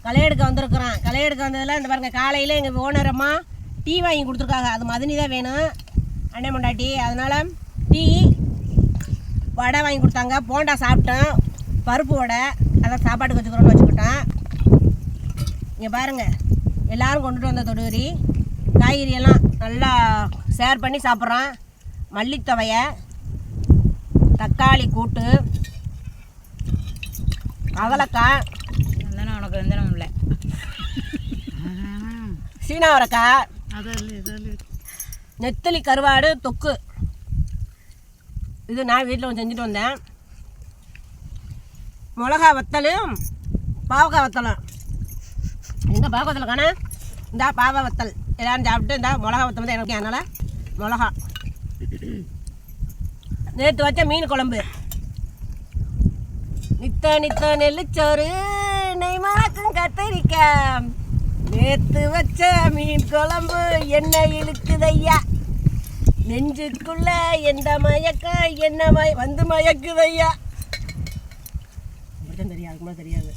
களை எடுக்க வந்திருக்குறான். களை எடுக்க வந்ததில் இந்த பாருங்கள், காலையில் எங்கள் ஓனரம்மா டீ வாங்கி கொடுத்துருக்காங்க. அது மதினி தான் வேணும், அண்ணன் பொண்டாட்டி. அதனால் டீ வடை வாங்கி கொடுத்தாங்க. போண்டா சாப்பிட்டோம், பருப்பு வடை. அதான் சாப்பாட்டுக்கு வச்சுக்கிறோன்னு வச்சுக்கிட்டோம். இங்கே பாருங்கள், எல்லோரும் கொண்டுட்டு வந்த தொடுகறி காய்கறியெல்லாம் நல்லா ஷேர் பண்ணி சாப்பிட்றோம். மல்லித்தவையை, தக்காளி கூட்டு, அவரைக்காய், உனக்கு வெந்தனம் இல்லை, சீனாவரைக்காய், நெத்தலி கருவாடு தொக்கு. இது நான் வீட்டில் கொஞ்சம் செஞ்சுட்டு வந்தேன். மிளகா வத்தலும் பாவக்காய் வத்தலும். எங்கே பாவக்காய் வத்தல் காணா? இந்த பாவக்காய் வத்தல் எல்லோரும் சாப்பிட்டு, இந்த மிளகா வத்தல் வந்து எனக்கு அதனால் மிளகா. நேற்று வச்ச மீன் குழம்பு, நித்த நெல்லிச்சோறு, நெய் மணக்கும் கத்தரிக்காய். நேற்று வச்ச மீன் குழம்பு என்ன இழுக்குதையா, நெஞ்சுக்குள்ள எந்த மயக்கம் என்ன வந்து மயக்குதையா. தெரியாது, அதுக்கு தெரியாது.